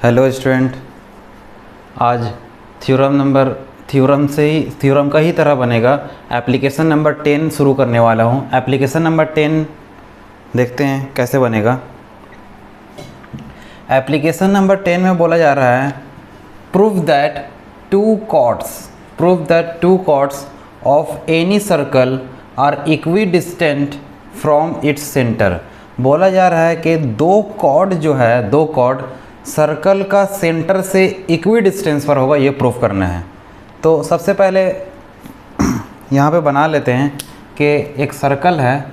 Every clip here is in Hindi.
हेलो स्टूडेंट, आज थ्योरम का ही तरह बनेगा। एप्लीकेशन नंबर 10 शुरू करने वाला हूँ। एप्लीकेशन नंबर 10 देखते हैं कैसे बनेगा। एप्लीकेशन नंबर 10 में बोला जा रहा है prove that two chords of any circle are equidistant from its centre. बोला जा रहा है कि दो कॉर्ड सर्कल का सेंटर से इक्वी डिस्टेंस पर होगा, ये प्रूफ करना है। तो सबसे पहले यहाँ पे बना लेते हैं कि एक सर्कल है,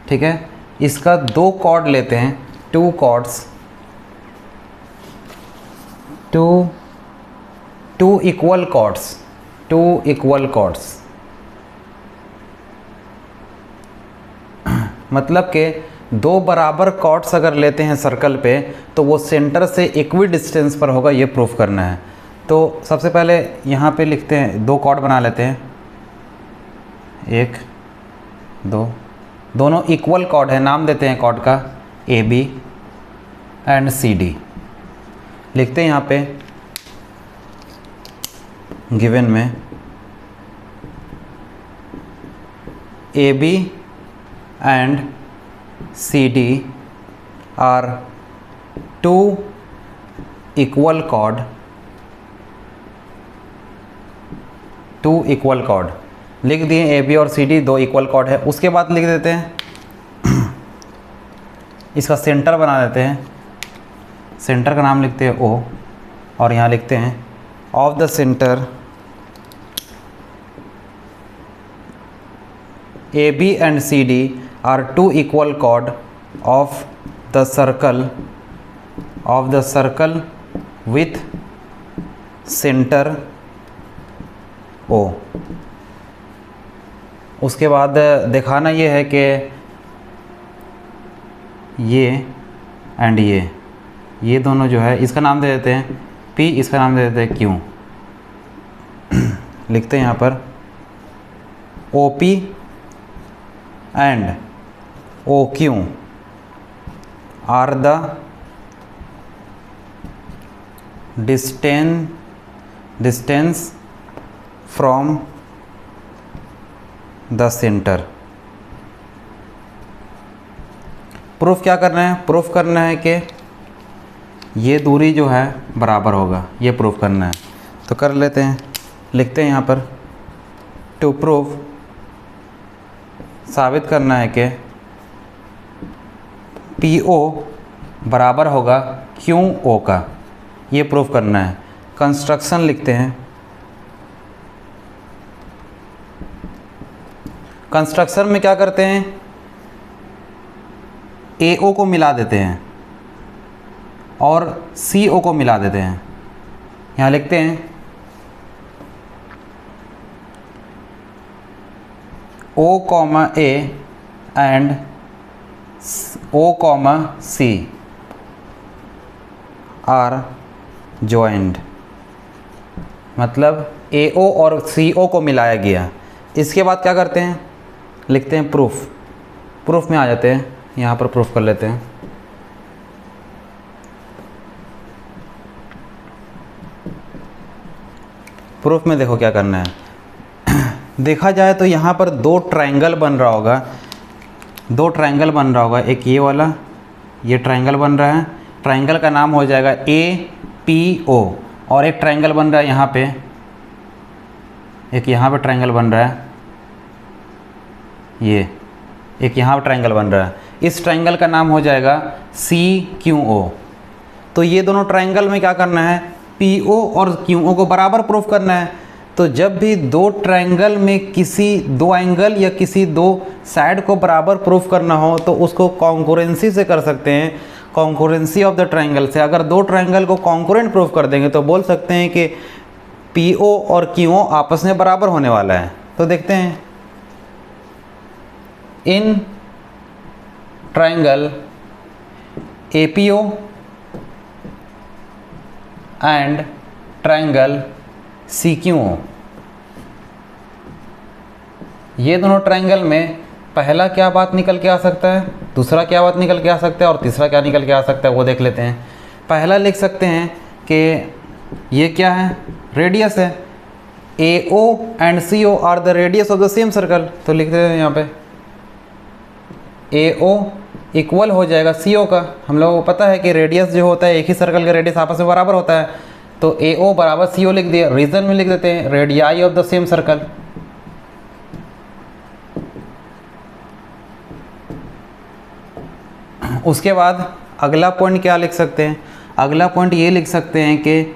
ठीक है। इसका दो कॉर्ड लेते हैं, टू इक्वल कॉर्ड्स, मतलब कि दो बराबर कॉर्ड्स अगर लेते हैं सर्कल पे तो वो सेंटर से इक्वी डिस्टेंस पर होगा, ये प्रूफ करना है। तो सबसे पहले यहाँ पे लिखते हैं, दो कॉर्ड बना लेते हैं, 1 2, दोनों इक्वल कॉर्ड है। नाम देते हैं कॉर्ड का AB एंड CD। लिखते हैं यहाँ पे गिवन में AB and CD are two equal chord, लिख दिए। AB और CD दो इक्वल कॉर्ड है। उसके बाद लिख देते हैं इसका सेंटर बना देते हैं। सेंटर का नाम लिखते हैं O, और यहाँ लिखते हैं of the centre AB and CD are two equal chord of the circle with center O। उसके बाद दिखाना ये है कि ये एंड ये दोनों जो है, इसका नाम दे देते हैं P, इसका नाम दे देते हैं Q। लिखते हैं यहाँ पर OP and OQ are the distance from the center। Proof क्या करना है? प्रूफ करना है कि ये दूरी जो है बराबर होगा, ये प्रूफ करना है। तो कर लेते हैं, लिखते हैं यहाँ पर टू प्रूफ, साबित करना है कि PO बराबर होगा QO का, ये प्रूफ करना है। कंस्ट्रक्शन लिखते हैं। कंस्ट्रक्शन में क्या करते हैं, AO को मिला देते हैं और CO को मिला देते हैं। यहाँ लिखते हैं O, A and O, C are joined, मतलब AO और CO को मिलाया गया। इसके बाद क्या करते हैं, लिखते हैं प्रूफ में आ जाते हैं। यहाँ पर प्रूफ कर लेते हैं। प्रूफ में देखो क्या करना है। देखा जाए तो यहाँ पर दो ट्रायंगल बन रहा होगा, एक ये वाला, ये ट्रायंगल बन रहा है। ट्रायंगल का नाम हो जाएगा APO, और एक ट्रायंगल बन रहा है यहाँ पे, एक यहाँ पे ट्रायंगल बन रहा है, ये एक यहाँ पे ट्रायंगल बन रहा है। इस ट्रायंगल का नाम हो जाएगा CQO। तो ये दोनों ट्रायंगल में क्या करना है, PO और QO को बराबर प्रूफ करना है। तो जब भी दो ट्रायंगल में किसी दो एंगल या किसी दो साइड को बराबर प्रूफ करना हो तो उसको कॉन्करेंसी से कर सकते हैं, कॉन्करेंसी ऑफ द ट्रायंगल से। अगर दो ट्रायंगल को कॉन्करेंट प्रूफ कर देंगे तो बोल सकते हैं कि PO और QO आपस में बराबर होने वाला है। तो देखते हैं, in triangle APO and triangle CQO, ये दोनों ट्रायंगल में पहला क्या बात निकल के आ सकता है, दूसरा क्या बात निकल के आ सकता है और तीसरा क्या निकल के आ सकता है, वो देख लेते हैं। पहला लिख सकते हैं कि ये क्या है, रेडियस है। AO and CO are the radius of the same circle, तो लिख देते हैं यहाँ पे AO इक्वल हो जाएगा CO का। हम लोगों को पता है कि रेडियस जो होता है, एक ही सर्कल का रेडियस आपस में बराबर होता है, तो AO बराबर CO लिख दिया। रीजन में लिख देते हैं radii of the same circle. उसके बाद अगला पॉइंट क्या लिख सकते हैं, अगला पॉइंट ये लिख सकते हैं कि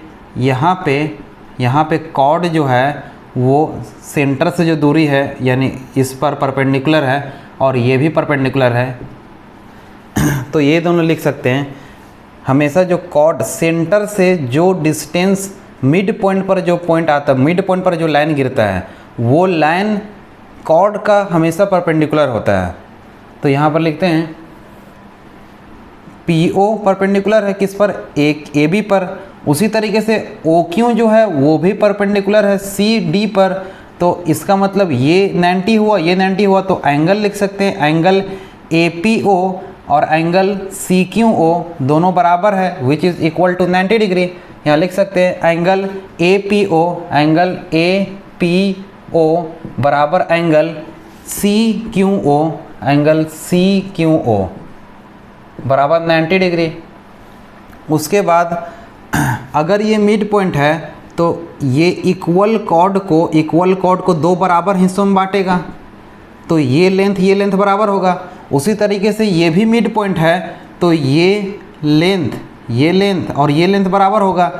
यहाँ पे कॉर्ड जो है वो सेंटर से जो दूरी है यानी इस पर परपेंडिकुलर है और ये भी परपेंडिकुलर है, तो ये दोनों लिख सकते हैं। हमेशा जो कॉर्ड सेंटर से जो डिस्टेंस मिड पॉइंट पर जो पॉइंट आता है, मिड पॉइंट पर जो लाइन गिरता है, वो लाइन कॉर्ड का हमेशा परपेंडिकुलर होता है। तो यहाँ पर लिखते हैं PO परपेंडिकुलर है किस पर, एक AB पर। उसी तरीके से OQ जो है वो भी परपेंडिकुलर है CD पर। तो इसका मतलब ये 90 हुआ, ये 90 हुआ, तो एंगल लिख सकते हैं, एंगल APO और एंगल CQO दोनों बराबर है, which is equal to 90 degree. यहाँ लिख सकते हैं एंगल APO बराबर एंगल CQO बराबर 90 डिग्री। उसके बाद अगर ये मिड पॉइंट है तो ये इक्वल कॉर्ड को दो बराबर हिस्सों में बांटेगा, तो ये लेंथ बराबर होगा। उसी तरीके से ये भी मिड पॉइंट है तो ये लेंथ और ये लेंथ बराबर होगा।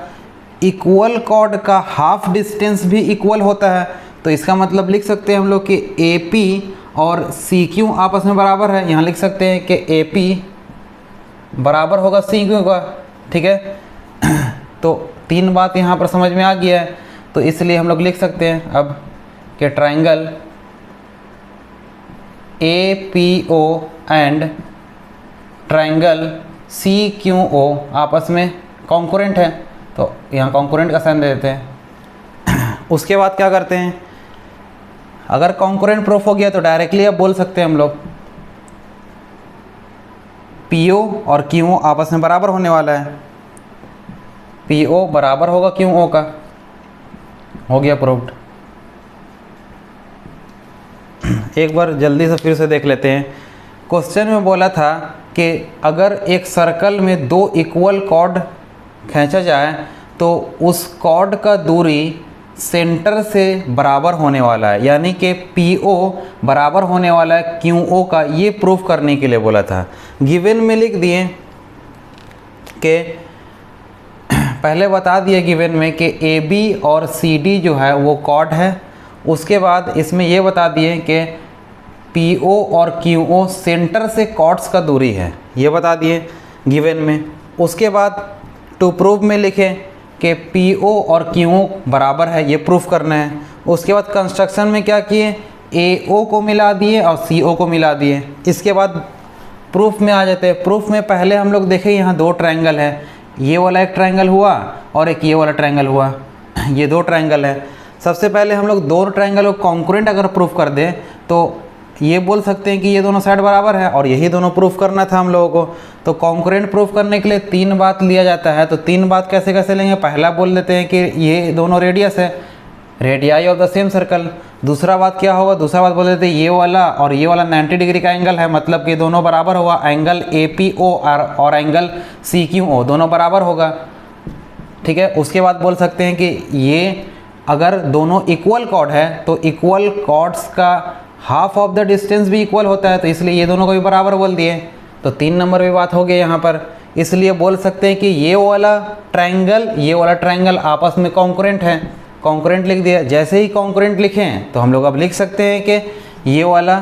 इक्वल कॉर्ड का हाफ डिस्टेंस भी इक्वल होता है, तो इसका मतलब लिख सकते हैं हम लोग कि AP और CQ आपस में बराबर है। यहाँ लिख सकते हैं कि AP बराबर होगा CQ का, ठीक है। तो तीन बात यहाँ पर समझ में आ गया है, तो इसलिए हम लोग लिख सकते हैं अब कि triangle APO and triangle CQO आपस में कॉन्करेंट है, तो यहाँ कॉन्करेंट का साइन दे देते हैं। उसके बाद क्या करते हैं, अगर कॉन्करेंट प्रूफ हो गया तो डायरेक्टली अब बोल सकते हैं हम लोग PO और QO आपस में बराबर होने वाला है। PO बराबर होगा QO का, हो गया प्रूव्ड। एक बार जल्दी से फिर से देख लेते हैं। क्वेश्चन में बोला था कि अगर एक सर्कल में दो इक्वल कॉर्ड खींचा जाए तो उस कॉर्ड का दूरी सेंटर से बराबर होने वाला है, यानी कि PO बराबर होने वाला है QO का। ये प्रूफ करने के लिए बोला था। गिवन में लिख दिए कि पहले बता दिए गिवन में कि AB और CD जो है वो कॉर्ड है। उसके बाद इसमें ये बता दिए कि PO और QO सेंटर से कॉर्ड्स का दूरी है, ये बता दिए गिवन में। उसके बाद टू प्रूव में लिखे कि PO और QO बराबर है, ये प्रूफ करना है। उसके बाद कंस्ट्रक्शन में क्या किए, AO को मिला दिए और CO को मिला दिए। इसके बाद प्रूफ में आ जाते हैं। प्रूफ में पहले हम लोग देखें यहाँ दो ट्रायंगल है, ये वाला एक ट्रायंगल हुआ और एक ये वाला ट्रायंगल हुआ, ये दो ट्रायंगल है। सबसे पहले हम लोग दो ट्रायंगल को कॉन्करेंट अगर प्रूफ कर दें तो ये बोल सकते हैं कि ये दोनों साइड बराबर है, और यही दोनों प्रूफ करना था हम लोगों को। तो कॉन्करेंट प्रूफ करने के लिए तीन बात लिया जाता है। तो तीन बात कैसे कैसे लेंगे, पहला बोल देते हैं कि ये दोनों रेडियस है, radii of the same circle. दूसरा बात क्या होगा, दूसरा बात बोल देते हैं ये वाला और ये वाला 90 डिग्री का एंगल है, मतलब कि दोनों बराबर होगा। एंगल APO और एंगल CQO दोनों बराबर होगा, ठीक है। उसके बाद बोल सकते हैं कि ये अगर दोनों इक्वल कॉर्ड है तो इक्वल कॉर्ड्स का हाफ ऑफ द डिस्टेंस भी इक्वल होता है, तो इसलिए ये दोनों को भी बराबर बोल दिए। तो 3 नंबर पे बात हो गई यहाँ पर। इसलिए बोल सकते हैं कि ये वाला ट्रायंगल आपस में कॉन्करेंट है, कॉन्करेंट लिख दिया। जैसे ही कॉन्करेंट लिखें तो हम लोग अब लिख सकते हैं कि ये वाला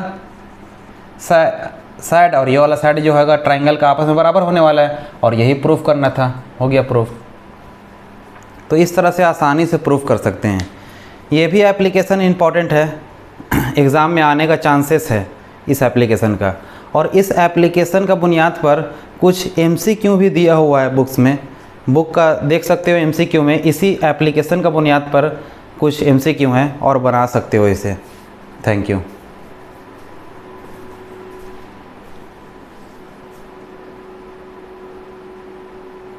साइड और ये वाला साइड जो होगा ट्रायंगल का आपस में बराबर होने वाला है, और यही प्रूफ करना था, हो गया प्रूफ। तो इस तरह से आसानी से प्रूफ कर सकते हैं। ये भी एप्लीकेशन इम्पॉर्टेंट है, एग्ज़ाम में आने का चांसेस है इस एप्लीकेशन का। और इस एप्लीकेशन का बुनियाद पर कुछ MCQ भी दिया हुआ है बुक्स में, बुक का देख सकते हो MCQ में। इसी एप्लीकेशन का बुनियाद पर कुछ MCQ हैं और बना सकते हो इसे। Thank you.